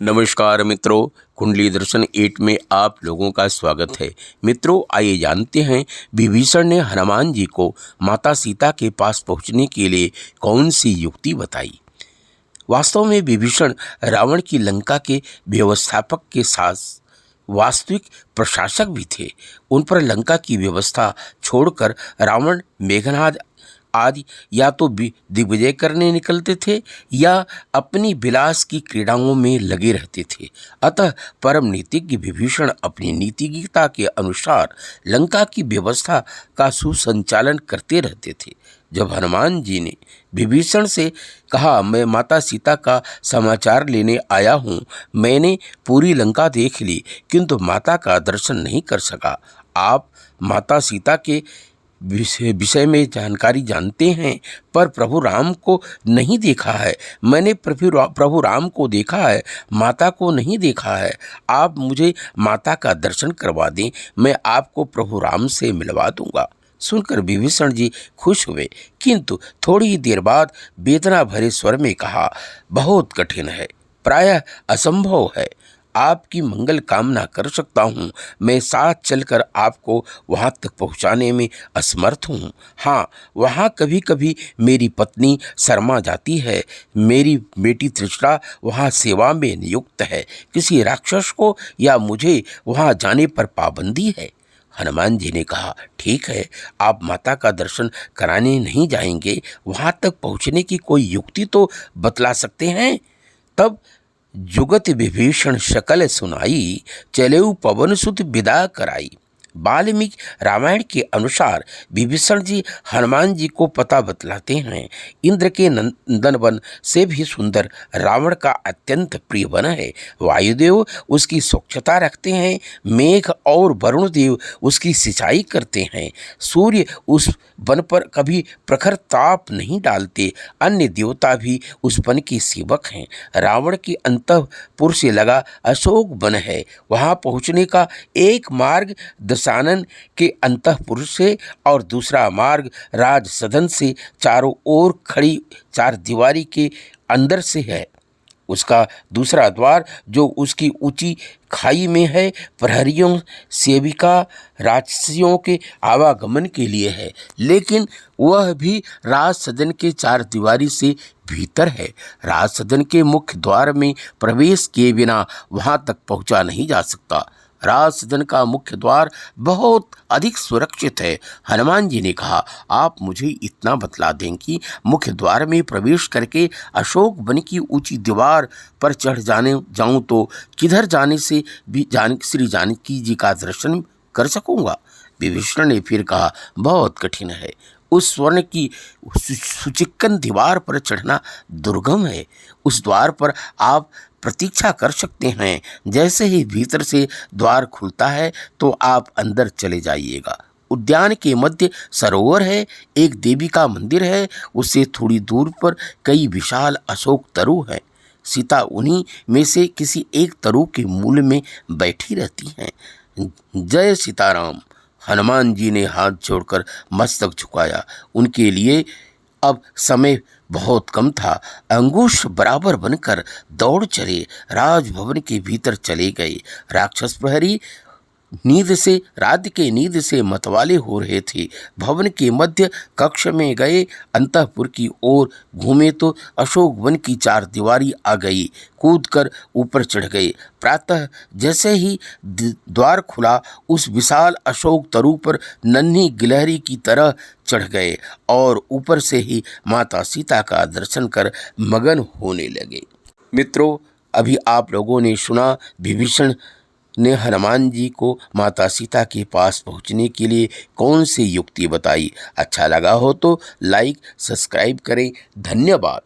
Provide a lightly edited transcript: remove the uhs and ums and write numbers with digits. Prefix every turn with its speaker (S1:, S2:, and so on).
S1: नमस्कार मित्रों, कुंडली दर्शन 8 में आप लोगों का स्वागत है। मित्रों, आइए जानते हैं विभीषण ने हनुमान जी को माता सीता के पास पहुंचने के लिए कौन सी युक्ति बताई। वास्तव में विभीषण रावण की लंका के व्यवस्थापक के साथ वास्तविक प्रशासक भी थे। उन पर लंका की व्यवस्था छोड़कर रावण, मेघनाद आदि या तो दिग्विजय करने निकलते थे या अपनी विलास की क्रीड़ाओं में लगे रहते थे। अतः परम नीतिज्ञ विभीषण अपनी नीतिज्ञता के अनुसार लंका की व्यवस्था का सुसंचालन करते रहते थे। जब हनुमान जी ने विभीषण से कहा, मैं माता सीता का समाचार लेने आया हूँ, मैंने पूरी लंका देख ली किंतु माता का दर्शन नहीं कर सका। आप माता सीता के विषय में जानकारी जानते हैं पर प्रभु राम को नहीं देखा है। मैंने प्रभु राम को देखा है, माता को नहीं देखा है। आप मुझे माता का दर्शन करवा दें, मैं आपको प्रभु राम से मिलवा दूंगा। सुनकर विभीषण जी खुश हुए किंतु थोड़ी ही देर बाद वेदना भरे स्वर में कहा, बहुत कठिन है, प्रायः असंभव है। आपकी मंगल कामना कर सकता हूँ, मैं साथ चलकर आपको वहाँ तक पहुँचाने में असमर्थ हूँ। हाँ, वहाँ कभी कभी मेरी पत्नी शर्मा जाती है। मेरी बेटी तृष्णा वहाँ सेवा में नियुक्त है। किसी राक्षस को या मुझे वहाँ जाने पर पाबंदी है। हनुमान जी ने कहा, ठीक है, आप माता का दर्शन कराने नहीं जाएंगे, वहाँ तक पहुँचने की कोई युक्ति तो बतला सकते हैं। तब जुगत विभीषण शकल सुनाई, चलेऊ पवन सुत विदा कराई। वाल्मीकि रामायण के अनुसार विभीषण जी हनुमान जी को पता बतलाते हैं। इंद्र के नंदन वन से भी सुंदर रावण का अत्यंत प्रिय वन है। वायुदेव उसकी स्वच्छता रखते हैं, मेघ और वरुण देव उसकी सिंचाई करते हैं। सूर्य उस वन पर कभी प्रखर ताप नहीं डालते। अन्य देवता भी उस वन के सेवक हैं। रावण के अंतःपुर से लगा अशोक वन है। वहाँ पहुँचने का एक मार्ग दशानन के अंतःपुर से और दूसरा मार्ग राज सदन से चारों ओर खड़ी चार दीवारी के अंदर से है। उसका दूसरा द्वार जो उसकी ऊंची खाई में है, प्रहरियों, सेविका, राजसियों के आवागमन के लिए है, लेकिन वह भी राज सदन के चार दीवारी से भीतर है। राज सदन के मुख्य द्वार में प्रवेश किए बिना वहां तक पहुंचा नहीं जा सकता। राज सदन का मुख्य द्वार बहुत अधिक सुरक्षित है। हनुमान जी ने कहा, आप मुझे इतना बतला दें कि मुख्य द्वार में प्रवेश करके अशोक वन की ऊंची दीवार पर चढ़ जाऊं तो किधर जाने से भी श्री जानकी जी का दर्शन कर सकूंगा। विभीषण ने फिर कहा, बहुत कठिन है, उस स्वर्ण की सुचिक्कन दीवार पर चढ़ना दुर्गम है। उस द्वार पर आप प्रतीक्षा कर सकते हैं। जैसे ही भीतर से द्वार खुलता है तो आप अंदर चले जाइएगा। उद्यान के मध्य सरोवर है, एक देवी का मंदिर है, उससे थोड़ी दूर पर कई विशाल अशोक तरु हैं। सीता उन्हीं में से किसी एक तरु के मूल में बैठी रहती हैं। जय सीताराम। हनुमान जी ने हाथ जोड़कर मस्तक झुकाया। उनके लिए अब समय बहुत कम था। अंगूश बराबर बनकर दौड़ चले राजभवन के भीतर चले गए। राक्षस प्रहरी रात के नींद से मतवाले हो रहे थे। भवन के मध्य कक्ष में गए, अंतःपुर की ओर घूमे तो अशोक वन की चार दीवारी आ गई। कूदकर ऊपर चढ़ गए। प्रातः जैसे ही द्वार खुला, उस विशाल अशोक तरु पर नन्ही गिलहरी की तरह चढ़ गए और ऊपर से ही माता सीता का दर्शन कर मगन होने लगे। मित्रों, अभी आप लोगों ने सुना विभीषण ने हनुमान जी को माता सीता के पास पहुंचने के लिए कौन सी युक्ति बताई। अच्छा लगा हो तो लाइक, सब्सक्राइब करें। धन्यवाद।